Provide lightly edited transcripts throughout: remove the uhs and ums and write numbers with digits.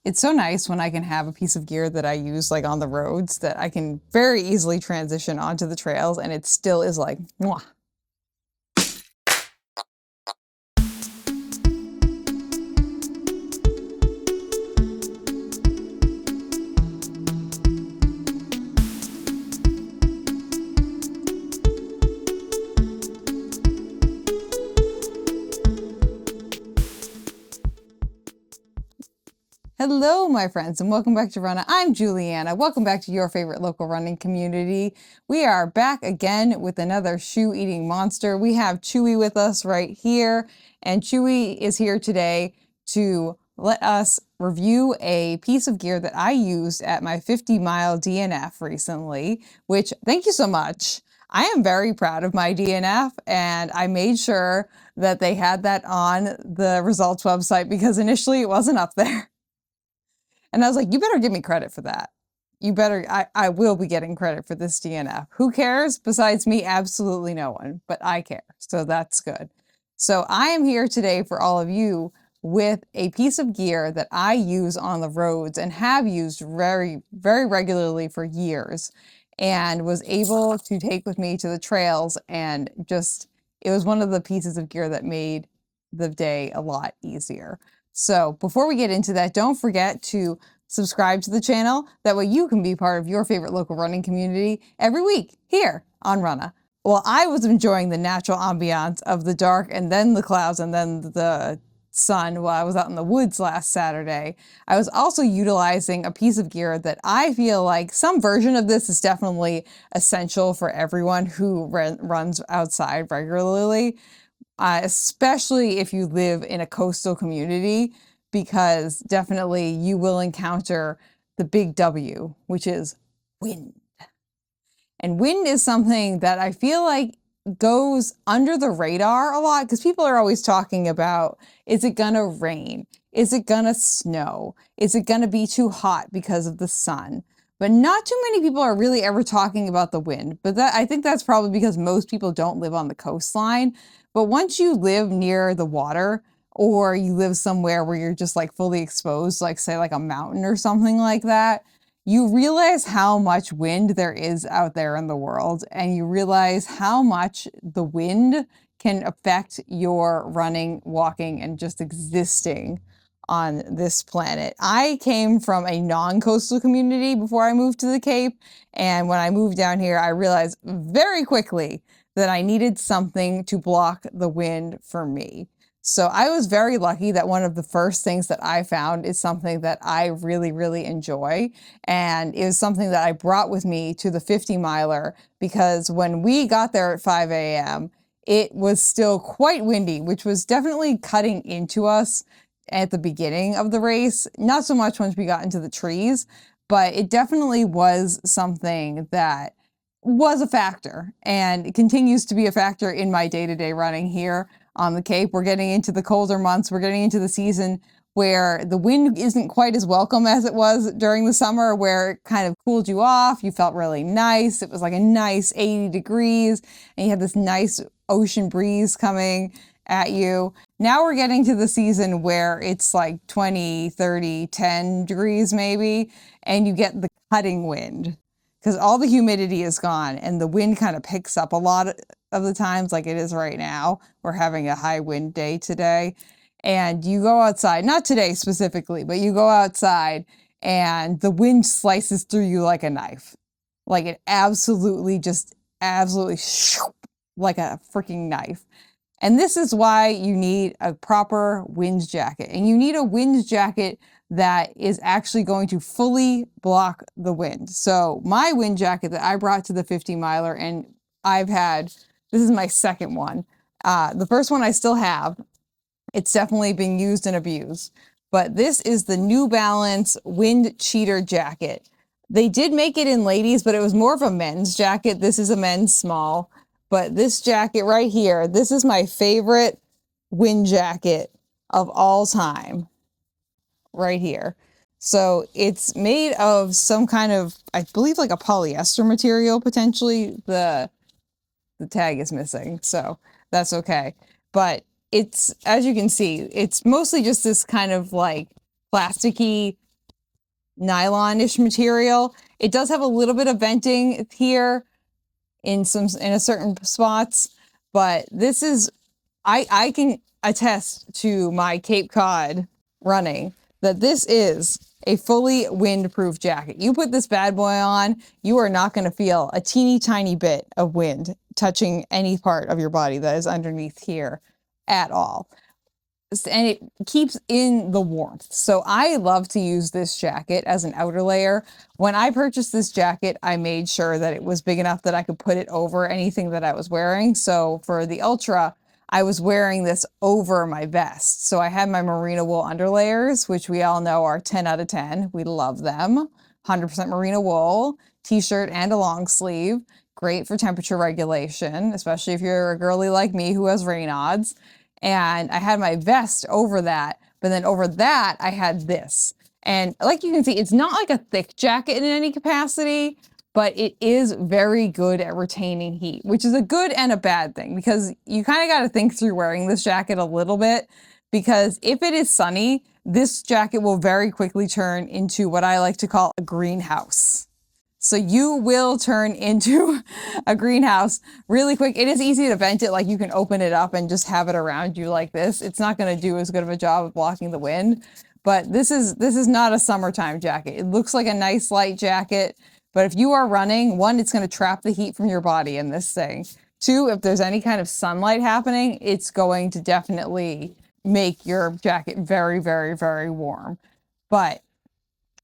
It's so nice when I can have a piece of gear that I use like on the roads that I can very easily transition onto the trails and it still is like, mwah. Hello, my friends, and welcome back to Runnah. I'm Juliana. Welcome back to your favorite local running community. We are back again with another shoe-eating monster. We have Chewy with us right here, and Chewy is here today to let us review a piece of gear that I used at my 50-mile DNF recently, which, thank you so much. I am very proud of my DNF, and I made sure that they had that on the results website because initially it wasn't up there. And I was like, you better give me credit for that. You better, I will be getting credit for this DNF. Who cares? Besides me, absolutely no one, but I care. So that's good. So I am here today for all of you with a piece of gear that I use on the roads and have used very, very regularly for years and was able to take with me to the trails and just, it was one of the pieces of gear that made the day a lot easier. So before we get into that, don't forget to subscribe to the channel. That way you can be part of your favorite local running community every week here on Runnah. Well, I was enjoying the natural ambiance of the dark and then the clouds and then the sun while I was out in the woods last Saturday. I was also utilizing a piece of gear that I feel like some version of this is definitely essential for everyone who runs outside regularly. Especially if you live in a coastal community, because definitely you will encounter the big W, which is wind. And wind is something that I feel like goes under the radar a lot because people are always talking about, is it gonna rain? Is it gonna snow? Is it gonna be too hot because of the sun? But not too many people are really ever talking about the wind. But I think that's probably because most people don't live on the coastline. But once you live near the water or you live somewhere where you're just like fully exposed, like say like a mountain or something like that, you realize how much wind there is out there in the world, and you realize how much the wind can affect your running, walking, and just existing on this planet. I came from a non-coastal community before I moved to the Cape, and when I moved down here, I realized very quickly that I needed something to block the wind for me. So I was very lucky that one of the first things that I found is something that I really, really enjoy. And it was something that I brought with me to the 50-miler because when we got there at 5 a.m., it was still quite windy, which was definitely cutting into us at the beginning of the race. Not so much once we got into the trees, but it definitely was something that was a factor, and it continues to be a factor in my day-to-day running here on the Cape. We're getting into the colder months. We're getting into the season where the wind isn't quite as welcome as it was during the summer, where it kind of cooled you off. You felt really nice. It was like a nice 80 degrees, and you had this nice ocean breeze coming at you. Now we're getting to the season where it's like 20, 30, 10 degrees maybe, and you get the cutting wind because all the humidity is gone and the wind kind of picks up a lot of the times, like it is right now. We're having a high wind day today, and you go outside, not today specifically, but you go outside and the wind slices through you like a knife. Like it absolutely like a freaking knife. And this is why you need a proper wind jacket. And you need a wind jacket that is actually going to fully block the wind. So my wind jacket that I brought to the 50-miler, and this is my second one. The first one I still have. It's definitely been used and abused. But this is the New Balance Windcheater Jacket. They did make it in ladies, but it was more of a men's jacket. This is a men's small. But this jacket right here, this is my favorite wind jacket of all time. Right here. So it's made of some kind of, I believe like a polyester material potentially. The tag is missing, so that's okay. But it's, as you can see, it's mostly just this kind of like plasticky nylon-ish material. It does have a little bit of venting here in a certain spots, but this is, I can attest to my Cape Cod running that this is a fully windproof jacket. You put this bad boy on, you are not going to feel a teeny tiny bit of wind touching any part of your body that is underneath here at all. And it keeps in the warmth. So I love to use this jacket as an outer layer. When I purchased this jacket, I made sure that it was big enough that I could put it over anything that I was wearing. So for the Ultra, I was wearing this over my vest. So I had my merino wool underlayers, which we all know are 10 out of 10. We love them. 100% merino wool, t-shirt and a long sleeve. Great for temperature regulation, especially if you're a girly like me who has rain odds. And I had my vest over that, but then over that, I had this. And like you can see, it's not like a thick jacket in any capacity, but it is very good at retaining heat, which is a good and a bad thing, because you kind of got to think through wearing this jacket a little bit, because if it is sunny, this jacket will very quickly turn into what I like to call a greenhouse. So you will turn into a greenhouse really quick. It is easy to vent it. Like you can open it up and just have it around you like this. It's not going to do as good of a job of blocking the wind, but this is not a summertime jacket. It looks like a nice light jacket, but if you are running, one, it's going to trap the heat from your body in this thing. Two, if there's any kind of sunlight happening, it's going to definitely make your jacket very, very, very warm. But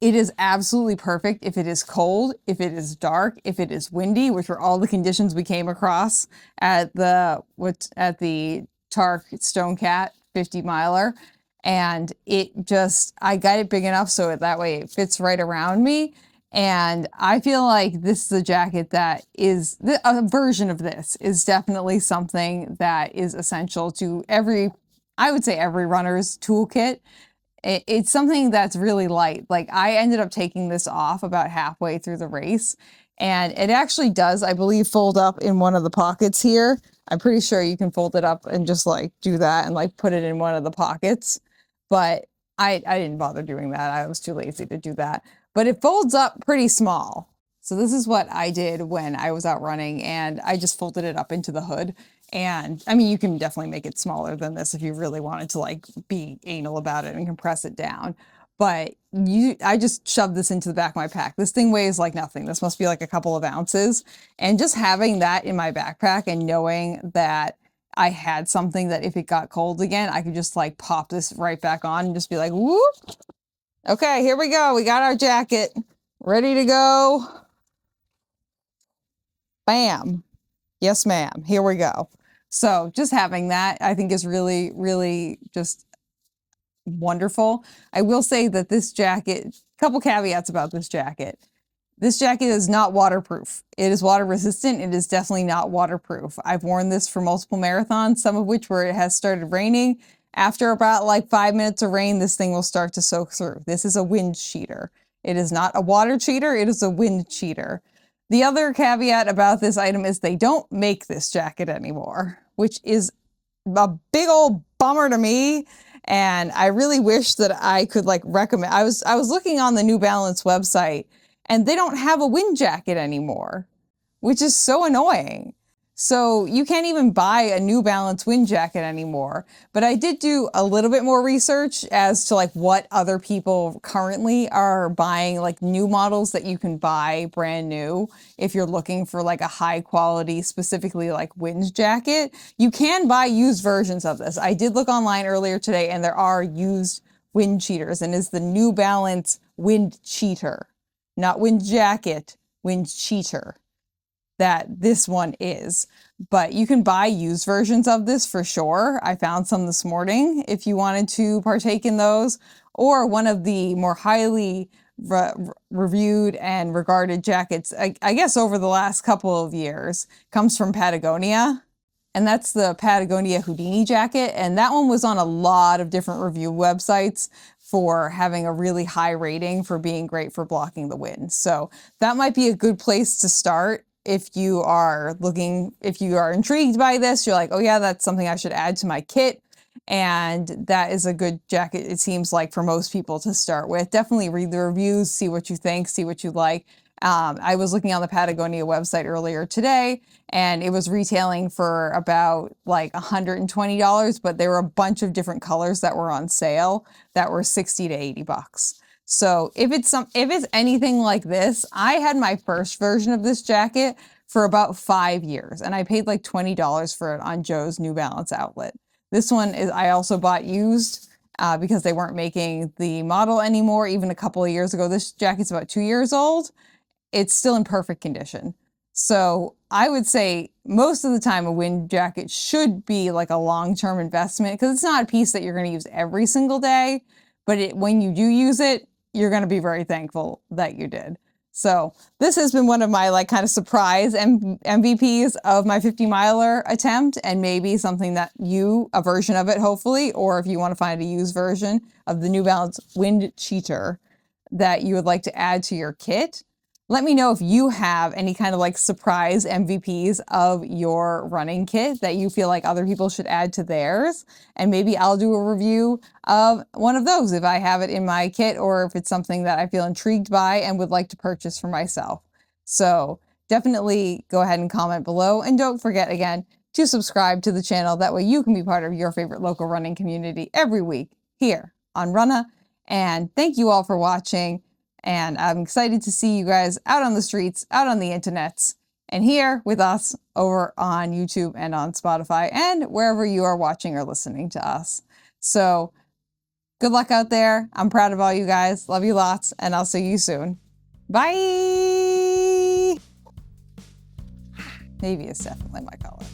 it is absolutely perfect if it is cold, if it is dark, if it is windy, which were all the conditions we came across at the Tark Stone Cat 50 miler. And I got it big enough so that way it fits right around me. And I feel like this is a jacket that is, a version of this is definitely something that is essential to I would say every runner's toolkit. It's something that's really light. Like I ended up taking this off about halfway through the race, and it actually does, I believe, fold up in one of the pockets here. I'm pretty sure you can fold it up and just like do that and like put it in one of the pockets. But I didn't bother doing that. I was too lazy to do that. But it folds up pretty small. So this is what I did when I was out running, and I just folded it up into the hood. And I mean, you can definitely make it smaller than this if you really wanted to like be anal about it and compress it down. But I just shoved this into the back of my pack. This thing weighs like nothing. This must be like a couple of ounces. And just having that in my backpack and knowing that I had something that if it got cold again, I could just like pop this right back on and just be like, whoop. Okay, here we go. We got our jacket ready to go. Bam. Yes, ma'am. Here we go. So just having that, I think is really, really just wonderful. I will say that this jacket, couple caveats about this jacket. This jacket is not waterproof. It is water resistant. It is definitely not waterproof. I've worn this for multiple marathons, some of which where it has started raining. After about like 5 minutes of rain, this thing will start to soak through. This is a wind cheater. It is not a water cheater. It is a wind cheater. The other caveat about this item is they don't make this jacket anymore, which is a big old bummer to me. And I really wish that I could like recommend. I was looking on the New Balance website, and they don't have a wind jacket anymore, which is so annoying. So you can't even buy a New Balance wind jacket anymore. But I did do a little bit more research as to like what other people currently are buying, like new models that you can buy brand new. If you're looking for like a high quality, specifically like wind jacket, you can buy used versions of this. I did look online earlier today, and there are used wind cheaters, and it's the New Balance Wind Cheater, not wind jacket, wind cheater, that this one is. But you can buy used versions of this for sure. I found some this morning if you wanted to partake in those. Or one of the more highly reviewed and regarded jackets, I guess over the last couple of years, comes from Patagonia. And that's the Patagonia Houdini Jacket. And that one was on a lot of different review websites for having a really high rating for being great for blocking the wind. So that might be a good place to start. If you are intrigued by this, you're like, oh yeah, that's something I should add to my kit. And that is a good jacket, it seems like, for most people to start with. Definitely read the reviews, see what you think, see what you like. I was looking on the Patagonia website earlier today, and it was retailing for about like $120, but there were a bunch of different colors that were on sale that were 60 to 80 bucks. So if it's anything like this, I had my first version of this jacket for about 5 years, and I paid like $20 for it on Joe's New Balance outlet. This one is I also bought used because they weren't making the model anymore even a couple of years ago. This jacket's about 2 years old. It's still in perfect condition. So I would say most of the time a wind jacket should be like a long-term investment, because it's not a piece that you're going to use every single day, but when you do use it, you're going to be very thankful that you did. So this has been one of my like kind of surprise MVPs of my 50 miler attempt, and maybe something that a version of it hopefully, or if you want to find a used version of the New Balance Windcheater that you would like to add to your kit. Let me know if you have any kind of like surprise MVPs of your running kit that you feel like other people should add to theirs. And maybe I'll do a review of one of those if I have it in my kit, or if it's something that I feel intrigued by and would like to purchase for myself. So definitely go ahead and comment below. And don't forget again to subscribe to the channel. That way you can be part of your favorite local running community every week here on Runnah. And thank you all for watching. And I'm excited to see you guys out on the streets, out on the internets, and here with us over on YouTube and on Spotify and wherever you are watching or listening to us. So good luck out there. I'm proud of all you guys. Love you lots, and I'll see you soon. Bye! Navy is definitely my color.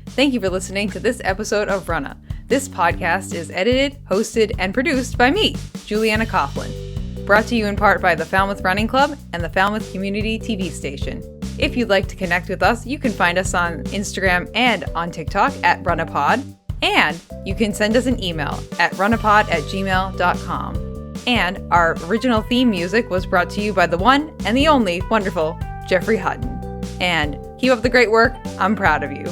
Thank you for listening to this episode of Runnah. This podcast is edited, hosted, and produced by me, Juliana Coughlin. Brought to you in part by the Falmouth Running Club and the Falmouth Community TV station. If you'd like to connect with us, you can find us on Instagram and on TikTok at runnahpod, and you can send us an email at runnahpod@gmail.com. And our original theme music was brought to you by the one and the only wonderful Jeffrey Hutton. And keep up the great work. I'm proud of you.